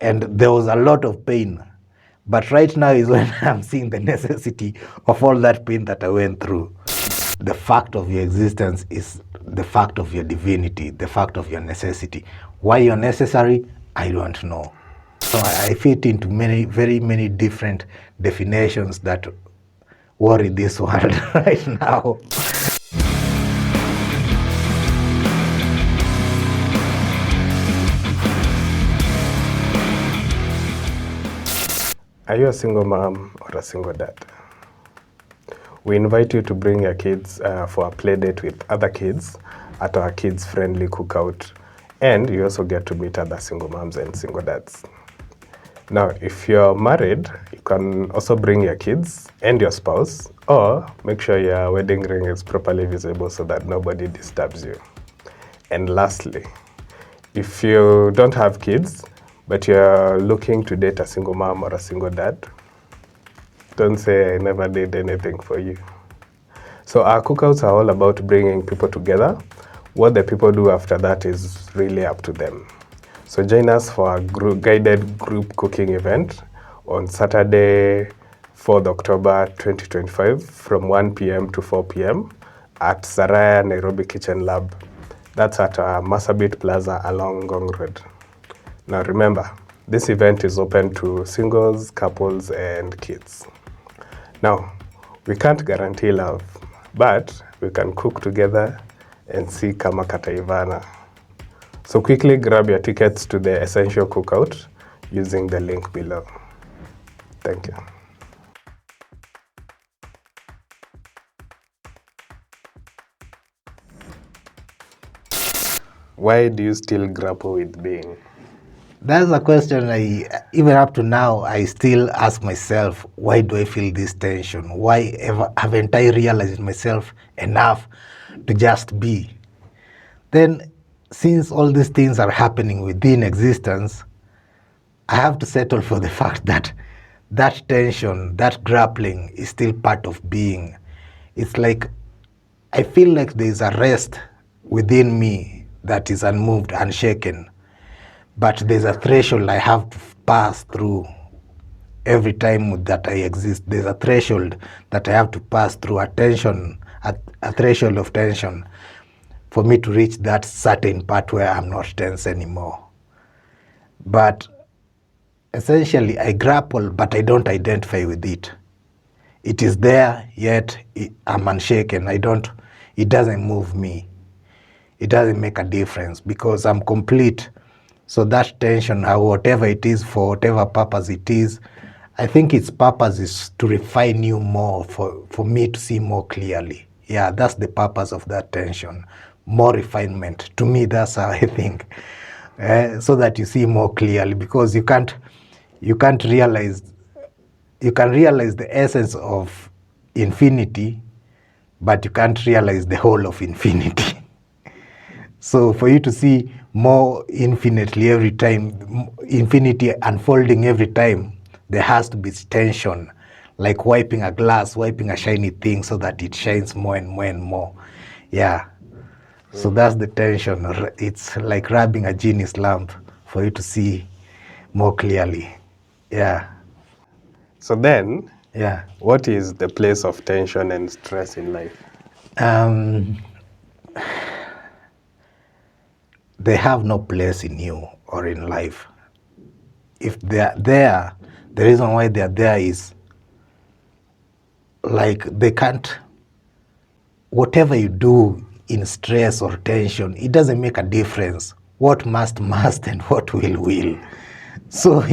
and there was a lot of pain. But right now is when I'm seeing the necessity of all that pain that I went through. The fact of your existence is the fact of your divinity, the fact of your necessity. Why you're necessary, I don't know. So I fit into very many different definitions that worry this world right now. Are you a single mom or a single dad? We invite you to bring your kids for a play date with other kids at our kids-friendly cookout, and you also get to meet other single moms and single dads. Now, if you're married, you can also bring your kids and your spouse, or make sure your wedding ring is properly visible so that nobody disturbs you. And lastly, if you don't have kids, but you're looking to date a single mom or a single dad, don't say I never did anything for you. So our cookouts are all about bringing people together. What the people do after that is really up to them. So join us for a guided group cooking event on Saturday, 4th October 2025 from 1 p.m. to 4 p.m. at Saraya Nairobi Kitchen Lab. That's at Masabit Plaza along Ngong Road. Now remember, this event is open to singles, couples, and kids. Now, we can't guarantee love, but we can cook together and see kama kataivana. So quickly grab your tickets to the Essential Cookout using the link below. Thank you. Why do you still grapple with being? That's a question even up to now, I still ask myself, why do I feel this tension? Why haven't I realized myself enough to just be? Then, since all these things are happening within existence, I have to settle for the fact that that tension, that grappling is still part of being. It's like, I feel like there's a rest within me that is unmoved, unshaken. But there's a threshold I have to pass through every time that I exist. There's a threshold that I have to pass through, a threshold of tension for me to reach that certain part where I'm not tense anymore. But essentially, I grapple, but I don't identify with it. It is there, yet I'm unshaken. It doesn't move me. It doesn't make a difference because I'm complete. So that tension, whatever it is, for whatever purpose it is, I think its purpose is to refine you more, for me to see more clearly. Yeah, that's the purpose of that tension, more refinement. To me, that's how I think. So that you see more clearly, because you can realize the essence of infinity, but you can't realize the whole of infinity. So for you to see more infinitely every time, infinity unfolding every time, there has to be tension, like wiping a glass, wiping a shiny thing so that it shines more and more and more. Yeah. So that's the tension. It's like rubbing a genius lamp for you to see more clearly. Yeah. So then, Yeah. what is the place of tension and stress in life? They have no place in you or in life. If they're there, the reason why they're there is like they can't, whatever you do in stress or tension, it doesn't make a difference. What must and what will. So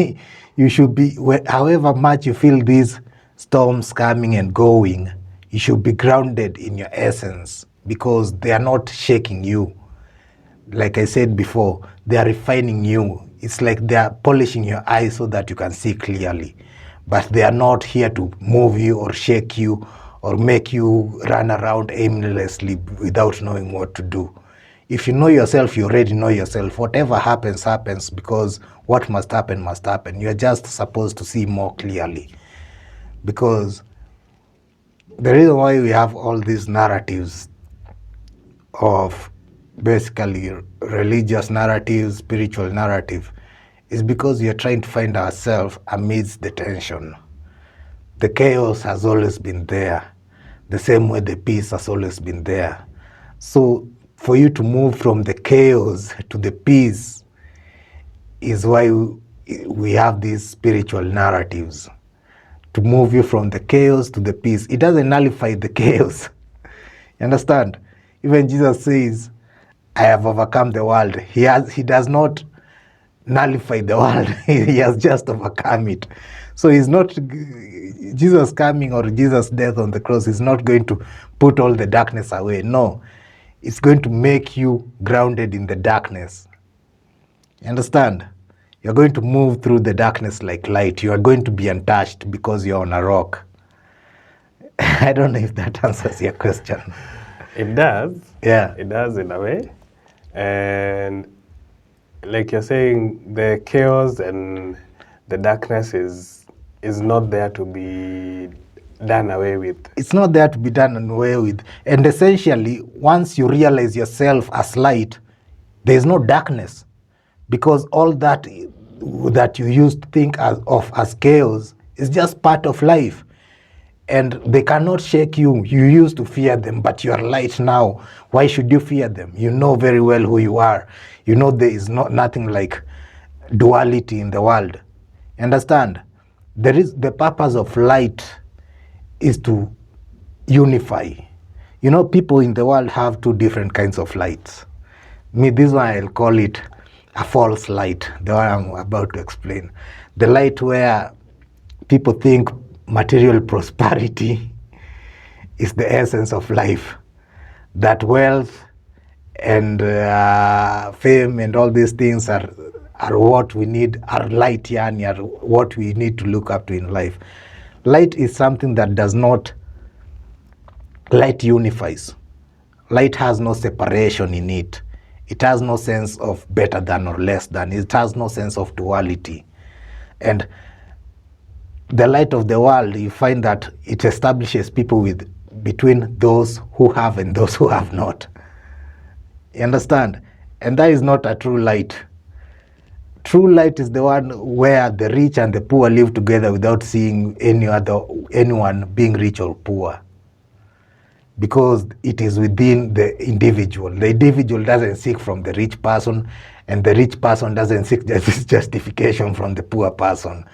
you should be, however much you feel these storms coming and going, you should be grounded in your essence because they are not shaking you. Like I said before, they are refining you. It's like they are polishing your eyes so that you can see clearly. But they are not here to move you or shake you or make you run around aimlessly without knowing what to do. If you know yourself, you already know yourself. Whatever happens, happens because what must happen, must happen. You're just supposed to see more clearly. Because the reason why we have all these narratives of basically religious narrative, spiritual narrative, is because you're trying to find ourselves amidst the tension. The chaos has always been there, the same way the peace has always been there. So for you to move from the chaos to the peace is why we have these spiritual narratives, to move you from the chaos to the peace. It doesn't nullify the chaos. You understand? Even Jesus says, I have overcome the world. He does not nullify the world. He has just overcome it. So he's not, Jesus coming or Jesus' death on the cross is not going to put all the darkness away. No, it's going to make you grounded in the darkness. You understand? You're going to move through the darkness like light. You are going to be untouched because you're on a rock. I don't know if that answers your question. It does. Yeah. It does in a way. And like you're saying, the chaos and the darkness is not there to be done away with. It's not there to be done away with. And essentially, once you realize yourself as light, there's no darkness. Because all that you used to think of as chaos is just part of life. And they cannot shake you. You used to fear them, but you are light now. Why should you fear them? You know very well who you are. You know there is nothing like duality in the world. You understand? There is the purpose of light is to unify. You know, people in the world have two different kinds of lights. Me, this one I'll call it a false light, the one I'm about to explain. The light where people think material prosperity is the essence of life. That wealth and fame and all these things are what we need, are light, yani, are what we need to look up to in life. Light is something that does not, light unifies. Light has no separation in it. It has no sense of better than or less than. It has no sense of duality. And the light of the world, you find that it establishes people between those who have and those who have not. You understand? And that is not a true light. True light is the one where the rich and the poor live together without seeing anyone being rich or poor. Because it is within the individual. The individual doesn't seek from the rich person, and the rich person doesn't seek justification from the poor person.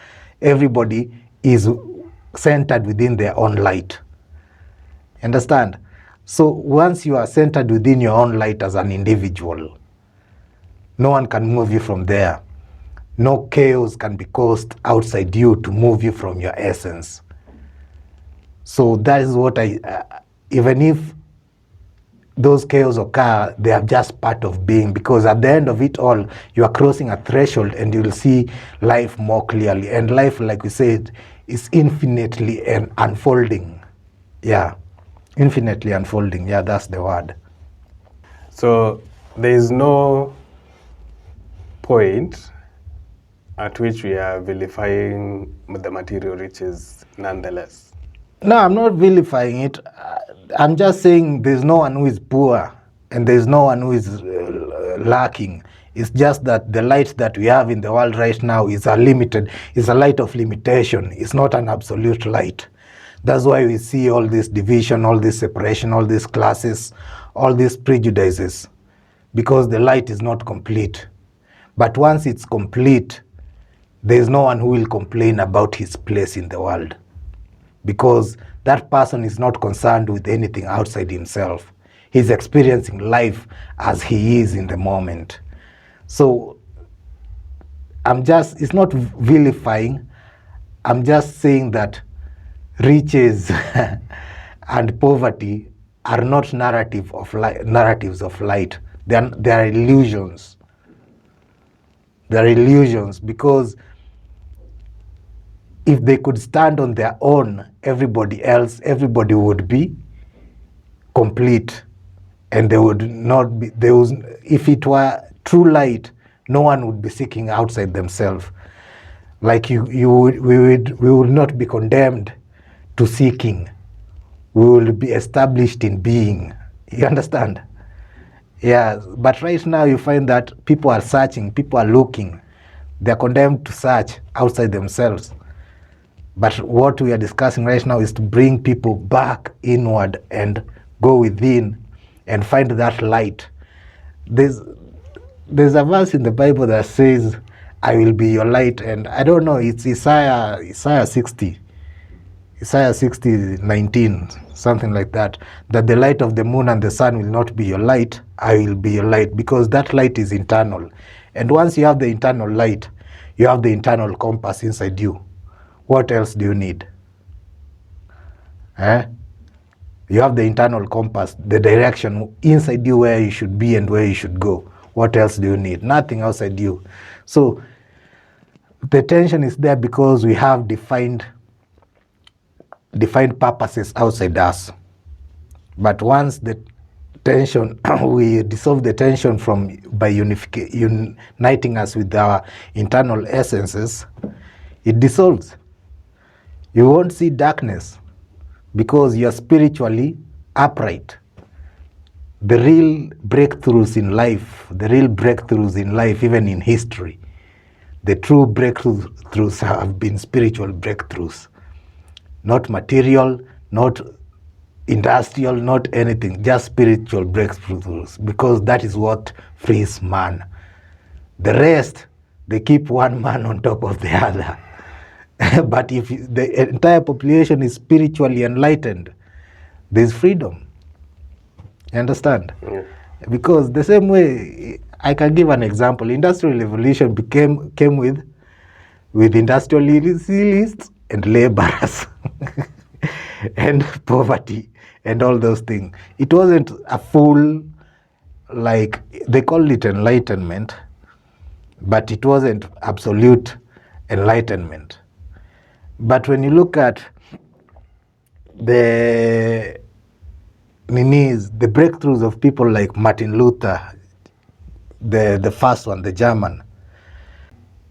Everybody is centered within their own light. Understand? So once you are centered within your own light as an individual, no one can move you from there. No chaos can be caused outside you to move you from your essence. So that is what even if those chaos occur, they are just part of being, because at the end of it all, you are crossing a threshold and you will see life more clearly. And life, like we said, is infinitely and unfolding. Yeah, infinitely unfolding. Yeah, that's the word. So there is no point at which we are vilifying the material riches nonetheless. No, I'm not vilifying it. I'm just saying there's no one who is poor and there's no one who is lacking. It's just that the light that we have in the world right now is a light of limitation. It's not an absolute light. That's why we see all this division, all this separation, all these classes, all these prejudices, because the light is not complete. But once it's complete, there's no one who will complain about his place in the world, because that person is not concerned with anything outside himself. He's experiencing life as he is in the moment. So it's not vilifying. I'm just saying that riches and poverty are not narratives of light. They are illusions. They are illusions, because if they could stand on their own, everybody would be complete, and if it were true light, no one would be seeking outside themselves. Like we would not be condemned to seeking. We will be established in being. You understand? Yeah, but right now you find that people are searching, people are looking, They're condemned to search outside themselves. But what we are discussing right now is to bring people back inward and go within and find that light. There's a verse in the Bible that says, I will be your light. And I don't know, it's Isaiah 60. Isaiah 60:19, something like that. That the light of the moon and the sun will not be your light, I will be your light. Because that light is internal. And once you have the internal light, you have the internal compass inside you. What else do you need? You have the internal compass, the direction inside you where you should be and where you should go. What else do you need? Nothing outside you. So the tension is there because we have defined purposes outside us. But once the tension, we dissolve the tension by uniting us with our internal essences, it dissolves. You won't see darkness because you're spiritually upright. The real breakthroughs in life, even in history, the true breakthroughs have been spiritual breakthroughs. Not material, not industrial, not anything, just spiritual breakthroughs, because that is what frees man. The rest, they keep one man on top of the other. But if the entire population is spiritually enlightened, there's freedom. You understand? Yeah. Because the same way, I can give an example. Industrial revolution came with industrialists and laborers and poverty and all those things. It wasn't a full, like they call it enlightenment, but it wasn't absolute enlightenment. But when you look at the breakthroughs of people like Martin Luther, the first one, the German,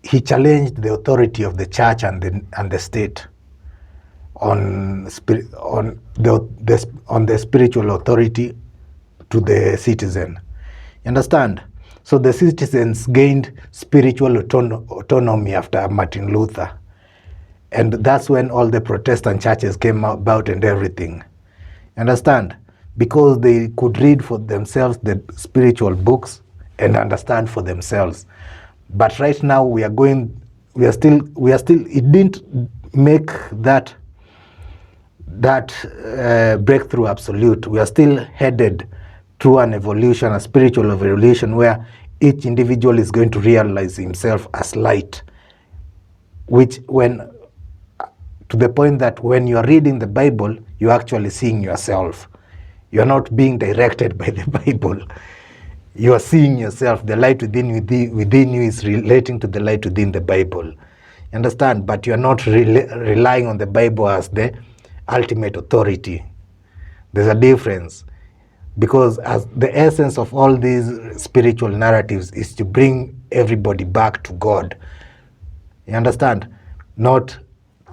he challenged the authority of the church and the state on the spiritual authority to the citizen. You understand? So the citizens gained spiritual autonomy after Martin Luther. And that's when all the Protestant churches came about and everything. You understand? Because they could read for themselves the spiritual books and understand for themselves. But right now we are still, it didn't make that breakthrough absolute. We are still headed through an evolution, a spiritual evolution, where each individual is going to realize himself as light, which to the point that when you are reading the Bible, you're actually seeing yourself. You're not being directed by the Bible. You are seeing yourself. The light within you is relating to the light within the Bible. You understand? But you're not relying on the Bible as the ultimate authority. There's a difference. Because as the essence of all these spiritual narratives is to bring everybody back to God. You understand? Not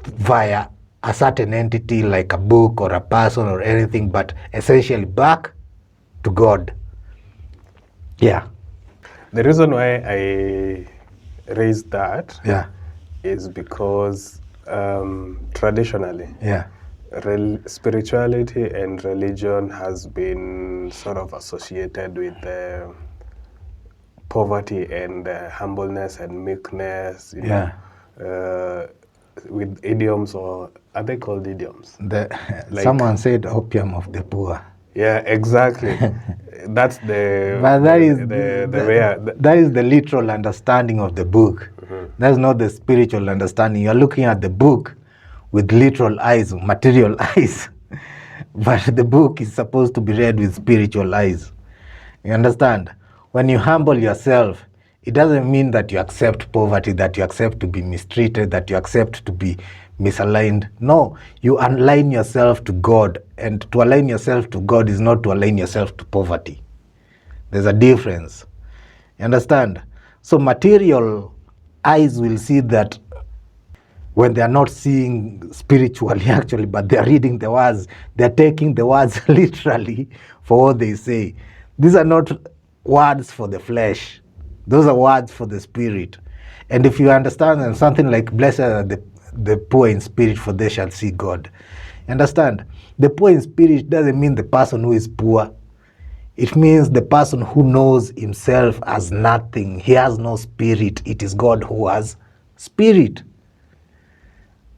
via a certain entity like a book or a person or anything, but essentially back to God. Yeah. The reason why I raised that Yeah. is because traditionally, Yeah. Spirituality and religion has been sort of associated with poverty and humbleness and meekness, you Yeah. know, with idioms, or are they called idioms? Someone said opium of the poor. Yeah, exactly. That's the But that is the literal understanding of the book. Mm-hmm. That's not the spiritual understanding. You're looking at the book with literal eyes, material eyes. But the book is supposed to be read with spiritual eyes. You understand? When you humble yourself, it doesn't mean that you accept poverty, that you accept to be mistreated, that you accept to be misaligned. No, you align yourself to God. And to align yourself to God is not to align yourself to poverty. There's a difference. You understand? So material eyes will see that when they are not seeing spiritually actually, but they are reading the words, they are taking the words literally for what they say. These are not words for the flesh. Those are words for the spirit. And if you understand something like blessed are the poor in spirit, for they shall see God. Understand? The poor in spirit doesn't mean the person who is poor. It means the person who knows himself as nothing. He has no spirit. It is God who has spirit.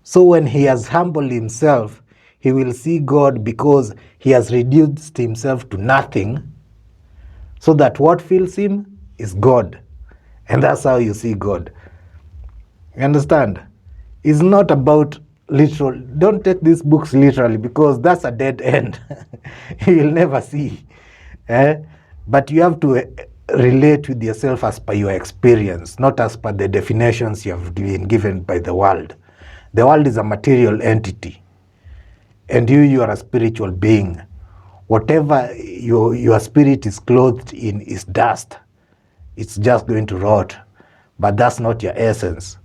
So when he has humbled himself, he will see God because he has reduced himself to nothing, so that what fills him is God. And that's how you see God. You understand? It's not about literal. Don't take these books literally, because that's a dead end. You will never see. But you have to relate with yourself as per your experience, not as per the definitions you have been given by the world. The world is a material entity, and you are a spiritual being. Whatever your spirit is clothed in is dust. It's just going to rot, but that's not your essence.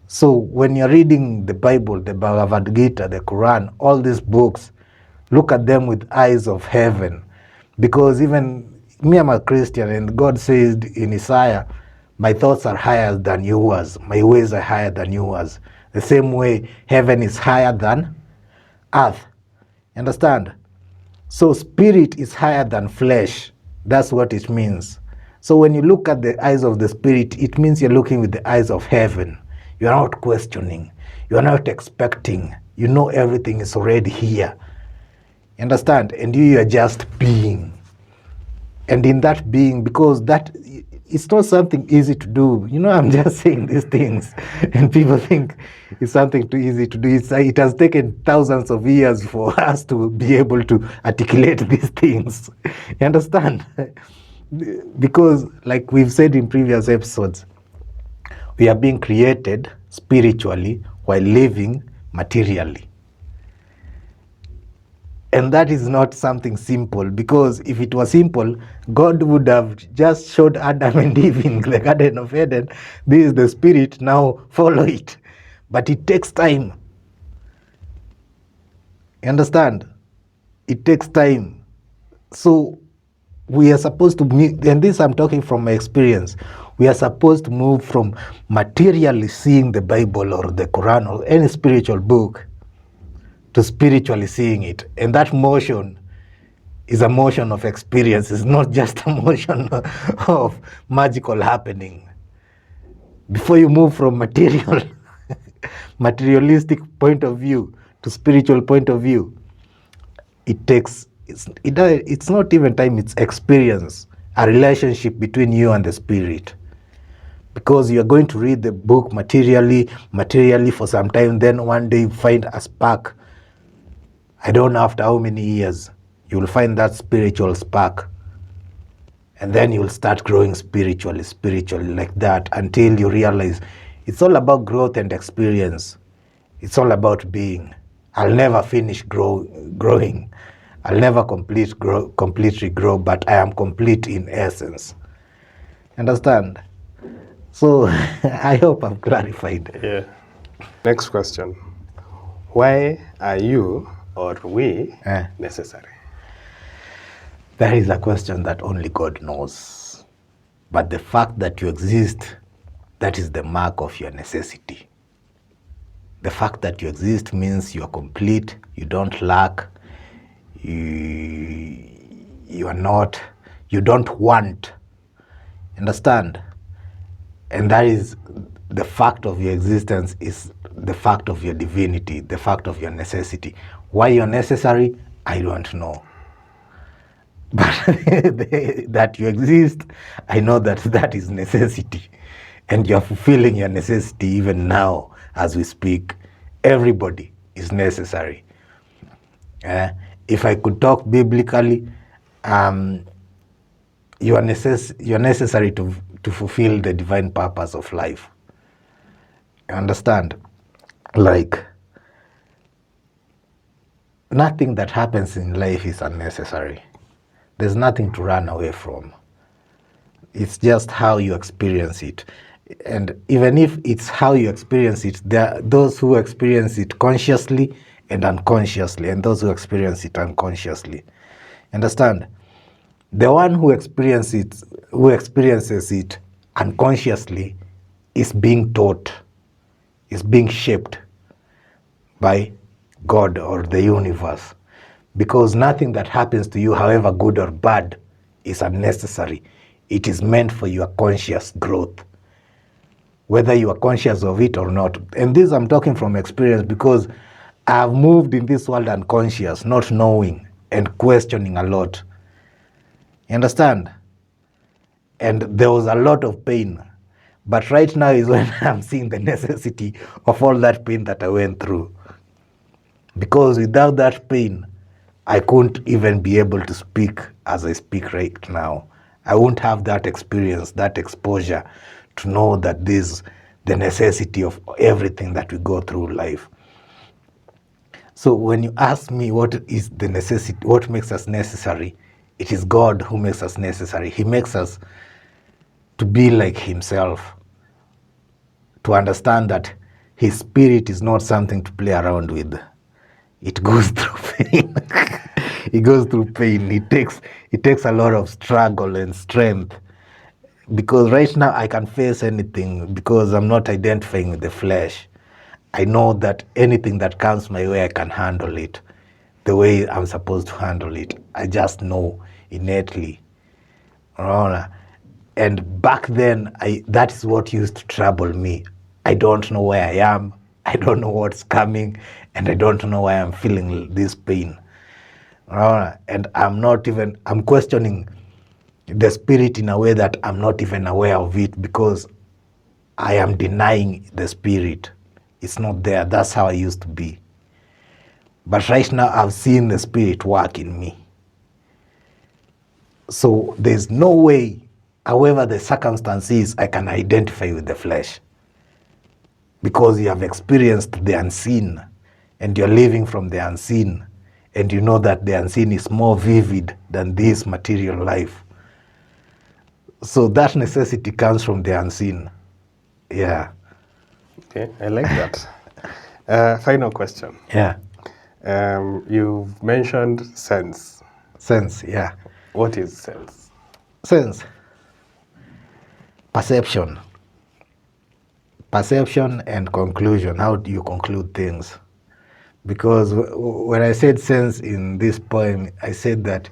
So when you're reading the Bible, the Bhagavad Gita, the Quran, all these books, look at them with eyes of heaven. Because even me, I'm a Christian, and God says in Isaiah, my thoughts are higher than yours, my ways are higher than yours. The same way heaven is higher than earth. Understand? So spirit is higher than flesh. That's what it means. So when you look at the eyes of the spirit, it means you're looking with the eyes of heaven. You're not questioning. You're not expecting. You know everything is already here. Understand? And you are just being. And in that being, because that it's not something easy to do. You know, I'm just saying these things, and people think it's something too easy to do. It has taken thousands of years for us to be able to articulate these things. You understand? Because, like we've said in previous episodes, we are being created spiritually while living materially. And that is not something simple, because if it was simple, God would have just showed Adam and Eve in the Garden of Eden, this is the spirit, now follow it. But it takes time. You understand? It takes time. So we are supposed to, and this I'm talking from my experience, we are supposed to move from materially seeing the Bible or the Quran or any spiritual book to spiritually seeing it. And that motion is a motion of experience. It's not just a motion of magical happening. Before you move from materialistic point of view to spiritual point of view, it takes, it's not even time, it's experience, a relationship between you and the spirit. Because you're going to read the book materially for some time, then one day you find a spark. I don't know after how many years, you'll find that spiritual spark. And then you'll start growing spiritually like that, until you realize it's all about growth and experience. It's all about being. I'll never finish growing. I'll never completely grow, but I am complete in essence. Understand? So I hope I've clarified. Yeah. Next question. Why are you or we necessary? That is a question that only God knows. But the fact that you exist, that is the mark of your necessity. The fact that you exist means you are complete, you don't lack, you are not, you don't want. Understand? And that is the fact of your existence, is the fact of your divinity, the fact of your necessity. Why you're necessary, I don't know. But that you exist, I know that is necessity. And you're fulfilling your necessity even now as we speak. Everybody is necessary. If I could talk biblically, you are necessary to fulfill the divine purpose of life. You understand? Like, nothing that happens in life is unnecessary. There's nothing to run away from. It's just how you experience it. And even if it's how you experience it, there are those who experience it consciously and unconsciously, and those who experience it unconsciously. Understand? The one who experiences it unconsciously is being taught, is being shaped by God or the universe. Because nothing that happens to you, however good or bad, is unnecessary. It is meant for your conscious growth, whether you are conscious of it or not. And this I'm talking from experience, because I've moved in this world unconscious, not knowing and questioning a lot. You understand? And there was a lot of pain. But right now is when I'm seeing the necessity of all that pain that I went through. Because without that pain, I couldn't even be able to speak as I speak right now. I won't have that experience, that exposure to know that this is the necessity of everything that we go through life. So when you ask me what is the necessity, what makes us necessary, it is God who makes us necessary. He makes us to be like himself, to understand that his spirit is not something to play around with. It goes through pain. It goes through pain. It takes a lot of struggle and strength. Because right now I can face anything because I'm not identifying with the flesh. I know that anything that comes my way, I can handle it the way I'm supposed to handle it. I just know innately. And back then, that is what used to trouble me. I don't know where I am. I don't know what's coming. And I don't know why I'm feeling this pain. And I'm questioning the spirit in a way that I'm not even aware of it, because I am denying the spirit. It's not there. That's how I used to be. But right now, I've seen the spirit work in me. So there's no way, however the circumstance is, I can identify with the flesh. Because you have experienced the unseen, and you're living from the unseen, and you know that the unseen is more vivid than this material life. So that necessity comes from the unseen. Yeah. Okay, I like that. Final question. Yeah. You've mentioned sense. Sense, yeah. What is sense? Sense. Perception. Perception and conclusion. How do you conclude things? Because when I said sense in this poem, I said that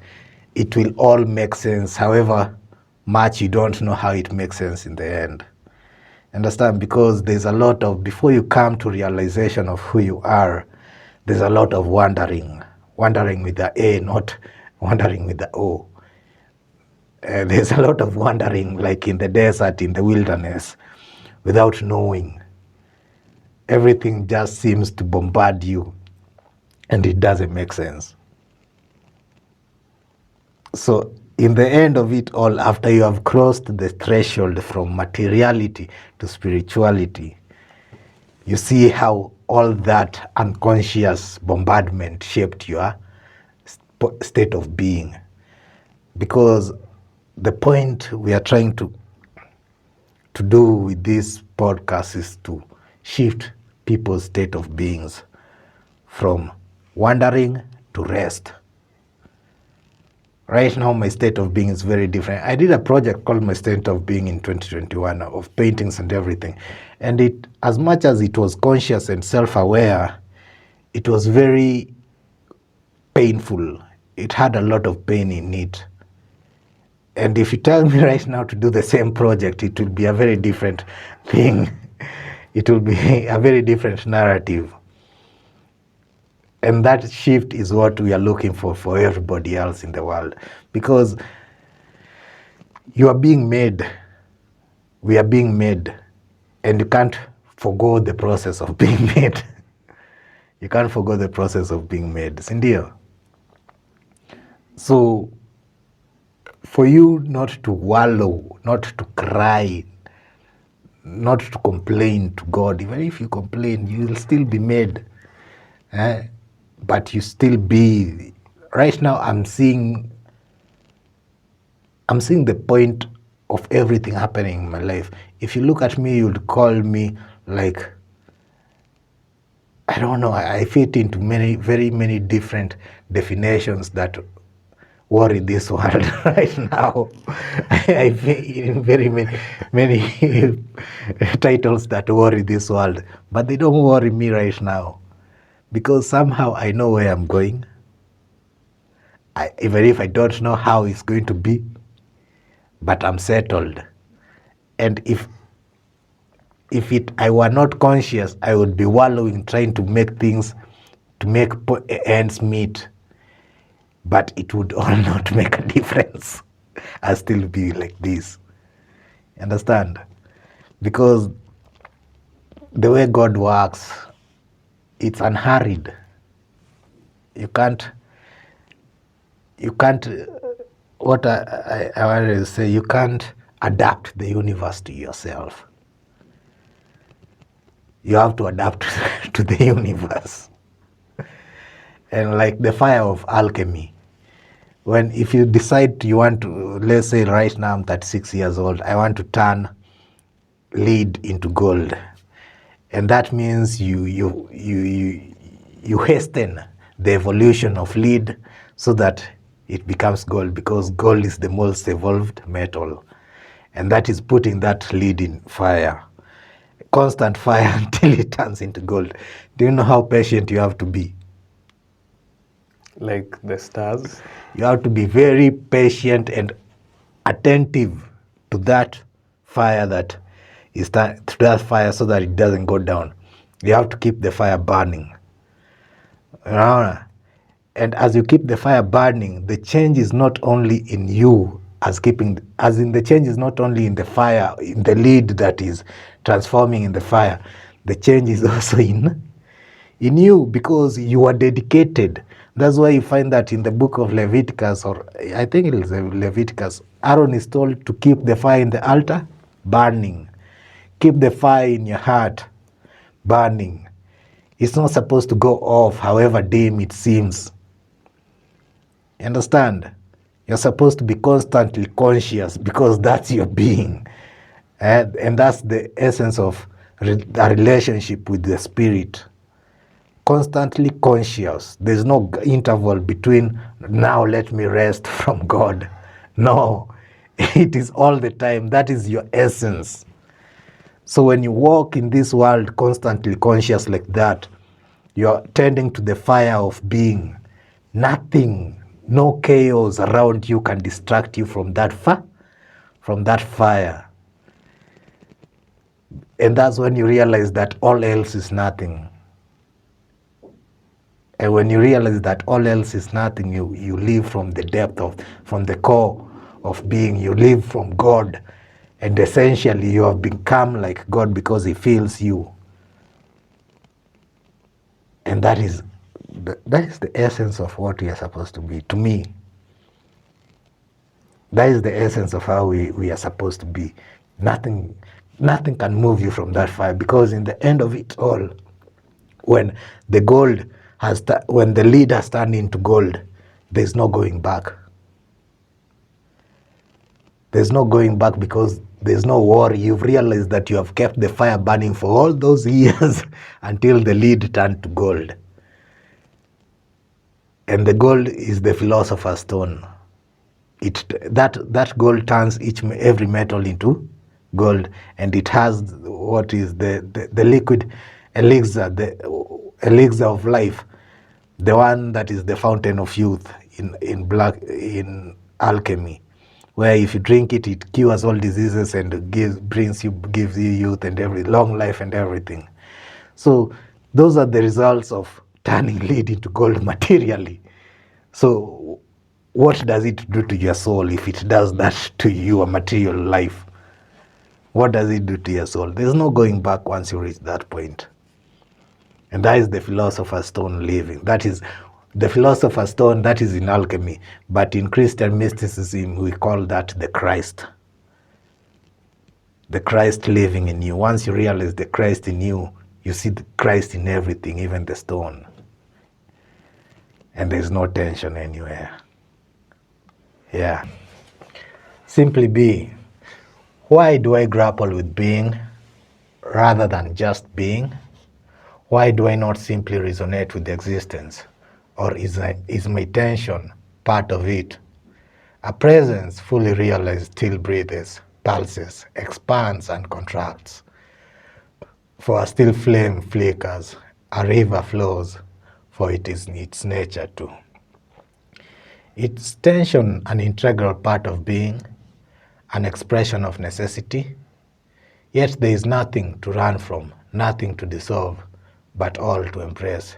it will all make sense, however much you don't know how it makes sense in the end. Understand? Because there's a lot of, before you come to realization of who you are, there's a lot of wandering. Wandering with the A, not wandering with the O. There's a lot of wandering, like in the desert, in the wilderness, without knowing. Everything just seems to bombard you, and it doesn't make sense. So in the end of it all, after you have crossed the threshold from materiality to spirituality, you see how all that unconscious bombardment shaped your state of being. Because the point we are trying to do with this podcast is to shift people's state of beings from wandering to rest. Right now, my state of being is very different. I did a project called My State of Being in 2021 of paintings and everything. And it, as much as it was conscious and self-aware, it was very painful. It had a lot of pain in it. And if you tell me right now to do the same project, it will be a very different thing. It will be a very different narrative. And that shift is what we are looking for everybody else in the world. Because you are being made, we are being made, and you can't forgo the process of being made. You can't forgo the process of being made. Sindio? So, for you not to wallow, not to cry, not to complain to God, even if you complain, you will still be made. But you still be. Right now, I'm seeing the point of everything happening in my life. If you look at me, you'd call me like, I don't know, I fit into very many different definitions that worry this world right now. I feel in very many titles that worry this world, but they don't worry me right now because somehow I know where I'm going. Even if I don't know how it's going to be, but I'm settled. And if I were not conscious, I would be wallowing trying to make things, to make ends meet, but it would all not make a difference. I'll still be like this. Understand? Because the way God works, it's unhurried. You can't, what I wanted to say, you can't adapt the universe to yourself. You have to adapt to the universe. And like the fire of alchemy, if you decide you want to, let's say right now I'm 36 years old, I want to turn lead into gold. And that means you hasten the evolution of lead so that it becomes gold, because gold is the most evolved metal. And that is putting that lead in fire, constant fire until it turns into gold. Do you know how patient you have to be? Like the stars? You have to be very patient and attentive to that fire so that it doesn't go down. You have to keep the fire burning. And as you keep the fire burning, the change is not only in you, the change is not only in the fire, in the lead that is transforming in the fire. The change is also in you, because you are dedicated. That's why you find that in the book of Leviticus, or I think it is Leviticus, Aaron is told to keep the fire in the altar burning. Keep the fire in your heart burning. It's not supposed to go off however dim it seems. You understand? You're supposed to be constantly conscious, because that's your being. And that's the essence of a relationship with the Spirit. Constantly conscious. There's no interval between, now let me rest from God. No, it is all the time. That is your essence. So when you walk in this world constantly conscious like that, you're tending to the fire of being. Nothing, no chaos around you can distract you from that fire. And that's when you realize that all else is nothing. And when you realize that all else is nothing, you live from the depth from the core of being. You live from God. And essentially you have become like God because He fills you. And that is the essence of what we are supposed to be, to me. That is the essence of how we are supposed to be. Nothing can move you from that fire, because in the end of it all, when the lead has turned into gold, there's no going back. There's no going back, because there's no worry. You've realized that you have kept the fire burning for all those years until the lead turned to gold. And the gold is the philosopher's stone. That gold turns every metal into gold, and it has what is the liquid elixir, the elixir of life, the one that is the fountain of youth in alchemy, where if you drink it, it cures all diseases and gives you youth and long life and everything. So those are the results of turning lead into gold materially. So what does it do to your soul if it does that to your material life? What does it do to your soul? There's no going back once you reach that point. And that is the philosopher's stone living. That is the philosopher's stone that is in alchemy. But in Christian mysticism, we call that the Christ. The Christ living in you. Once you realize the Christ in you, you see the Christ in everything, even the stone. And there's no tension anywhere. Yeah. Simply be. Why do I grapple with being rather than just being? Why do I not simply resonate with existence? Or is my tension part of it A presence fully realized still breathes, pulses, expands and contracts. For a still flame flickers, a river flows, for it is its nature too. Its tension an integral part of being, an expression of necessity, yet there is nothing to run from, nothing to dissolve, but all to embrace.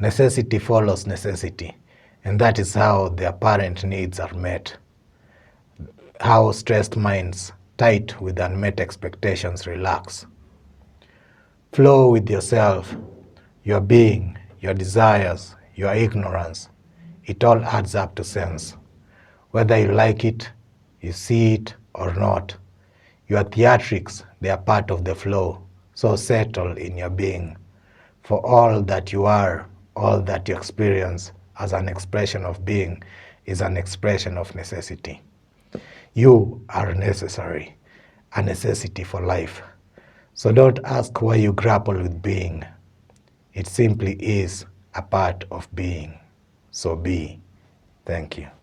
Necessity follows necessity, and that is how the apparent needs are met. How stressed minds, tight with unmet expectations, relax. Flow with yourself, your being, your desires, your ignorance. It all adds up to sense. Whether you like it, you see it, or not. Your theatrics, they are part of the flow, so settle in your being. For all that you are, all that you experience as an expression of being is an expression of necessity. You are necessary, a necessity for life. So don't ask why you grapple with being. It simply is a part of being. So be. Thank you.